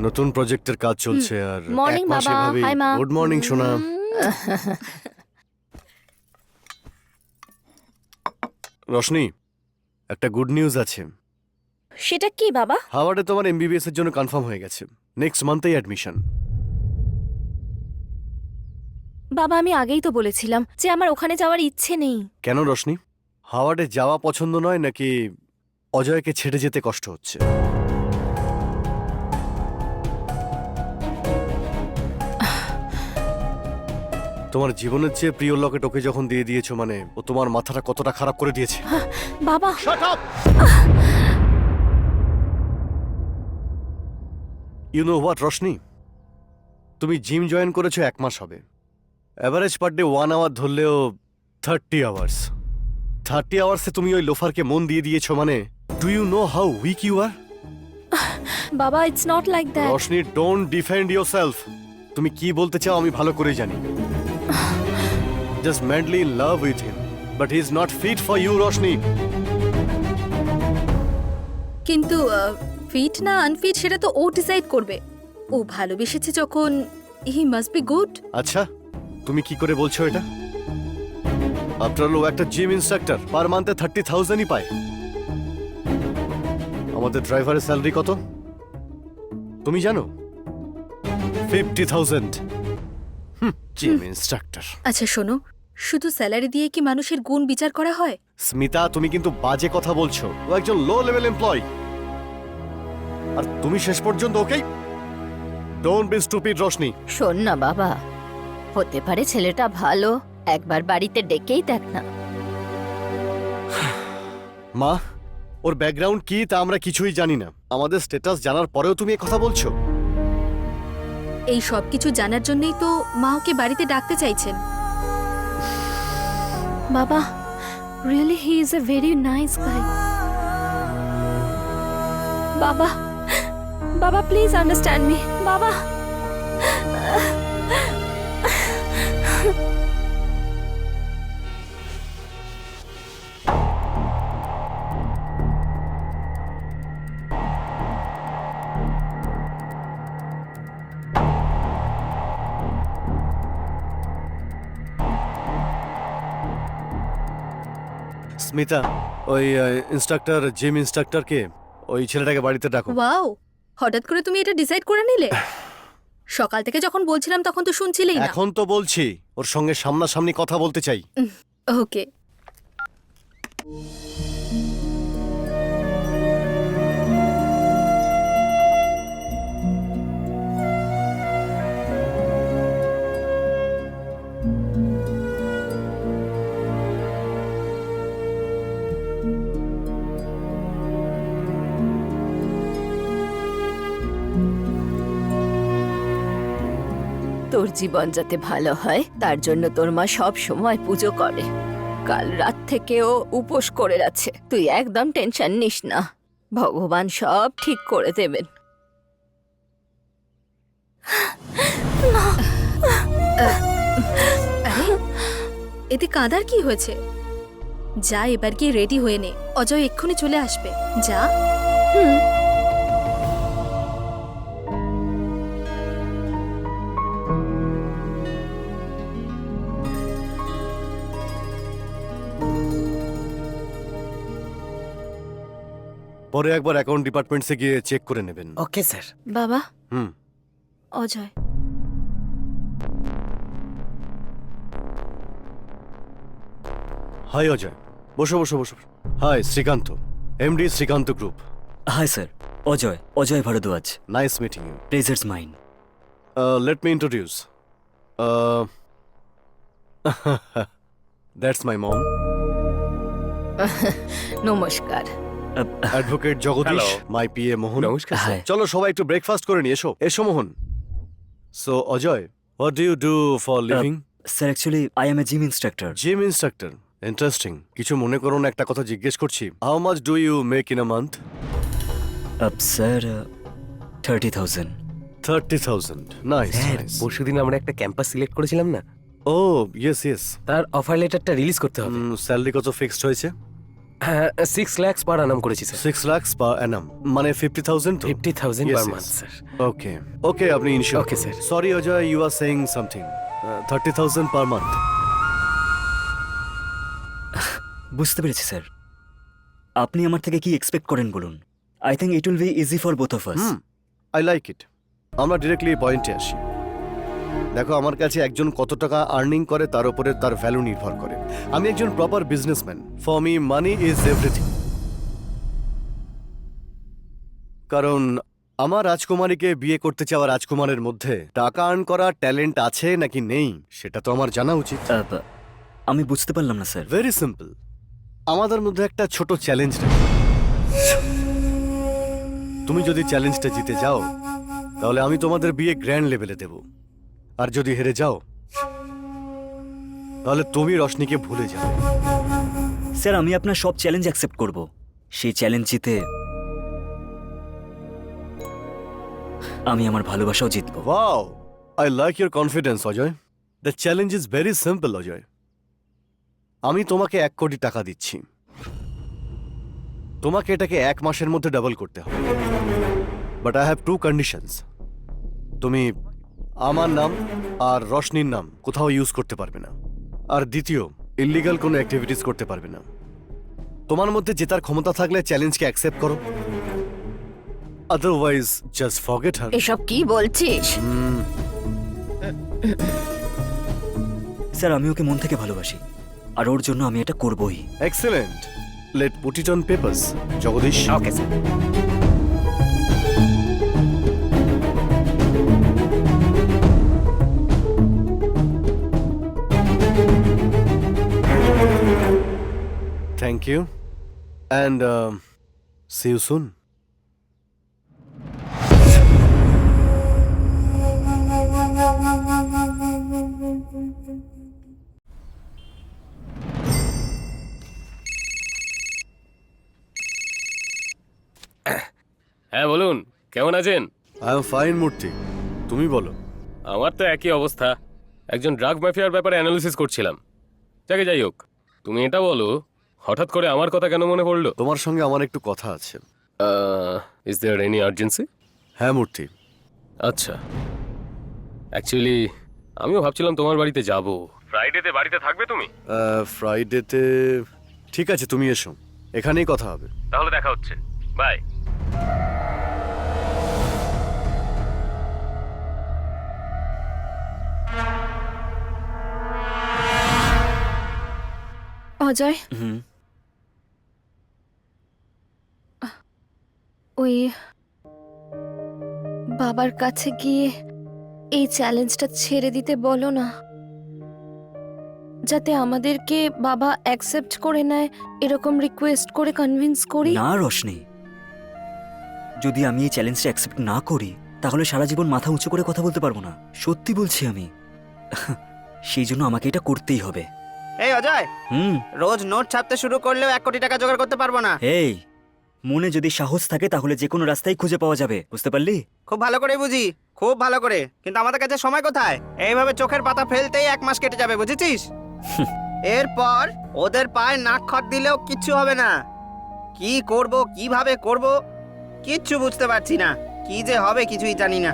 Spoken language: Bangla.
নতুন প্রজেক্টের কাজ চলছে আর মর্নিং এক মাসে বাবা, ভাবেই হাই মা। গুড মর্নিং সোনা। রশনি, একটা গুড নিউজ আছে। সেটা কি বাবা? হাওয়ার্ডে তোমার এমবিবিএস এর জন্য কনফার্ম হয়ে গেছে। নেক্সট মান্থেই অ্যাডমিশন। বাবা আমি আগেই তো বলেছিলাম যে আমার ওখানে যাওয়ার ইচ্ছে নেই। কেন রশনি, হাওয়ার্ডে যাওয়া পছন্দ নয় নাকি অজয়কে ছেড়ে যেতে কষ্ট হচ্ছে? তোমার জীবনের চেয়ে প্রিয় লকেট ওকে যখন দিয়ে দিয়েছো মানে ও তোমার মাথাটা কতটা খারাপ করে দিয়েছে। বাবা ইউ নো হোয়াট রশনি, তুমি জিম জয়েন করেছো 1 মাস হবে। অ্যাভারেজ পার ডে 1 আওয়ার ধরলেও 30 আওয়ার্স। 30 আওয়ার্সে তুমি ওই লোফারকে মন দিয়ে দিয়েছো মানে do you know how weak you are? বাবা it's not like that. Roshni don't defend yourself. তুমি কি বলতে চাও আমি ভালো করে জানি। Just madly in love with him but he is not fit for you Roshni. কিন্তু ফিট না আনফিট সেটা তো ও ডিসাইড করবে। ও ভালোবেসেছে যখন, হি মাস্ট বি গুড। আচ্ছা তুমি কি করে বলছো এটা? আফটার ও একটা জিম ইনস্ট্রাক্টর, পার মান্থে 30,000ই পায়। আমাদের ড্রাইভারের স্যালারি কত তুমি জানো? 50,000। Gym instructor. আচ্ছা শোনো, শুধু স্যালারি দিয়ে কি মানুষের গুণ বিচার করা হয়? স্মিতা তুমি কিন্তু বাজে কথা বলছো। ও একজন লো লেভেল এমপ্লয় আর তুমি শেষ পর্যন্ত ওকেই। Don't be stupid Roshni. শোন না বাবা, হতে পারে ছেলেটা ভালো, একবার বাড়িতে ডেকেই দেখ না। মা, ওর ব্যাকগ্রাউন্ড কি তা আমরা কিছুই জানি না। আমাদের স্ট্যাটাস জানার পরেও তুমি এই কথা বলছো? এই সব কিছু জানার জন্যই তো মা ওকে বাড়িতে ডাকতে চাইছেন। বাবা really he is a very nice guy. বাবা বাবা প্লিজ আন্ডারস্ট্যান্ড মি বাবা। স্মিতা, ওই ইনস্ট্রাক্টর, জিম ইনস্ট্রাক্টরকে ওই ছেলেটাকে বাড়িতে ডাকো। ওয়াও, হঠাৎ করে তুমি এটা ডিসাইড করে নিলে? সকাল থেকে যখন বলছিলাম তখন তো শুনছিলেই না। এখন তো বলছি ওর সঙ্গে সামনাসামনি কথা বলতে চাই। ওকে। তোর জীবন যাতে ভালো হয় তার জন্য তোর মা সব সময় পুজো করে। কাল রাত থেকে ও উপোস করে যাচ্ছে। তুই একদম টেনশন নিস না, ভগবান সব ঠিক করে দেবেন। আরে এতে কাঁদার কি হয়েছে? যা এবার গিয়ে রেডি হয়ে নে, অজয় এক্ষুনি চলে আসবে। যা। পরে একবার অ্যাকাউন্ট ডিপার্টমেন্টসে গিয়ে চেক করে নেবেন। Okay sir. বাবা হুম। অজয় হাই অজয়, বসো বসো বসো। Hi Srikanth, MD Srikanth group. Hi sir, Ajay Bhardwaj. Nice meeting you. Pleasures mine. Let me introduce. That's my mom, নমস্কার। Advocate Jagdish, my PA Mohan. নমস্কার হাই। চলো সবাই একটু ব্রেকফাস্ট করে নিয়ে এসো। এসো Mohan. So Ajay, what do you do for living? Sir actually I am a gym instructor. Gym instructor, interesting. কিছু মনে করো না, একটা কথা জিজ্ঞেস করছি। How much do you make in a month? Sir 30,000। 30,000। Nice. Sir পরশুদিন আমরা একটা ক্যাম্পাস সিলেক্ট করেছিলাম না, ও ইয়েস ইয়েস। তার অফার লেটারটা রিলিজ করতে হবে। স্যালারি কত ফিক্সড হয়েছে? হ্যাঁ 6 lakhs পার আনাম করেছি স্যার। 6 lakhs per annum মানে 50,000 তো 50,000 Yes, per yes. Month sir. Okay okay আপনি ensure Okay, sir. Sorry Ajay you are saying something 30,000 per month বুঝতে পেরেছি স্যার। আপনি আমার থেকে কি এক্সপেক্ট করেন বলুন? I think it will be easy for both of us. I like it আমরা ডিরেক্টলি পয়েন্টে আসি। দেখো আমার কাছে একজন কত টাকা আর্নিং করে তার উপরে তার ভ্যালু নির্ভর করে। আমি একজন proper businessman, for me money is everything. কারণ আমার রাজকুমারীকে বিয়ে করতে চাওয়া রাজকুমারের মধ্যে টাকা আর্ন করা ট্যালেন্ট আছে নাকি নেই সেটা তো আমার জানা উচিত। আমি বুঝতে পারলাম না স্যার। ভেরি সিম্পল, আমাদের মধ্যে একটা ছোট চ্যালেঞ্জ রেখে তুমি যদি চ্যালেঞ্জটা জিতে যাও তাহলে আমি তোমাদের বিয়ে গ্র্যান্ড লেভেলে দেব, আর যদি হেরে যাও তাহলে তুমি রশনিকে ভুলে যাবে। স্যার আমি আপনার সব চ্যালেঞ্জ অ্যাকসেপ্ট করব। সেই চ্যালেঞ্জ জিতে আমি আমার ভালোবাসাও জিতবো। Wow, I like your confidence Ajay. The challenge is very simple Ajay. আমি তোমাকে 1 কোটি টাকা দিচ্ছি, তোমাকে এটাকে 1 মাসের মধ্যে ডাবল করতে হবে। But I have 2 conditions. তুমি আমার নাম আর রশনির নাম কোথাও ইউজ করতে পারবে না, আর দ্বিতীয় ইল্লিগাল কোনো অ্যাক্টিভিটিস করতে পারবে না। তোমার মধ্যে জেতার ক্ষমতা থাকলে চ্যালেঞ্জকে অ্যাকসেপ্ট করো, আদারওয়াইজ জাস্ট ফরগেট হার। এসব কি বলছিস? স্যার আমি ওকে মন থেকে ভালোবাসি, আর ওর জন্য আমি এটা করবই। Excellent, let put it on papers. Jagdish, okay sir. Thank you and see you soon. হ্যাঁ বলুন, কেমন আছেন? আই এম ফাইন মূর্তি, তুমি বলো। আমার তো একই অবস্থা, একজন ড্রাগ মাফিয়ার ব্যাপারে অ্যানালিসিস করছিলাম। যাই হোক, তুমি এটা বলো হঠাৎ করে আমার কথা কেন মনে পড়লো? তোমার সঙ্গে আমার একটু কথা আছে। Is there any urgency? হ্যাঁ মূর্তি। আচ্ছা, অ্যাকচুয়ালি আমিও ভাবছিলাম তোমার বাড়িতে যাব। ফ্রাইডেতে বাড়িতে থাকবে তুমি? ফ্রাইডেতে ঠিক আছে, তুমি এসো, এখানেই কথা হবে। তাহলে দেখা হচ্ছে, বাই। অজয়, হুম। ওই বাবার কাছে গিয়ে এই চ্যালেঞ্জটা ছেড়ে দিতে বলো না, যাতে আমাদেরকে বাবা অ্যাকসেপ্ট করে নেয়। এরকম রিকোয়েস্ট করে কনভিন্স করি। না রশনি, যদি আমি এই চ্যালেঞ্জটা অ্যাকসেপ্ট না করি তাহলে সারা জীবন মাথা উঁচু করে কথা বলতে পারবো না। সত্যি বলছি আমি। সেই জন্য আমাকে এটা করতেই হবে। এই অজয়, হুম। রোজ নোট ছাপতে শুরু করলেও 1 কোটি টাকা জোগাড় করতে পারবো না। এই মনে যদি সাহস থাকে তাহলে যে কোনো রাস্তায় খুঁজে পাওয়া যাবে, বুঝতে পারলি? খুব ভালো করে বুঝি, খুব ভালো করে, কিন্তু আমাদের কাছে সময় কোথায়? এইভাবে চোখের পাতা ফেলতেই 1 মাস কেটে যাবে, বুঝেছিস? এরপর ওদের পায়ে নাক খত দিলেও কিচ্ছু হবে না। কি করব, কিভাবে করব, কিচ্ছু বুঝতে পারছি না। কি যে হবে কিছুই জানি না।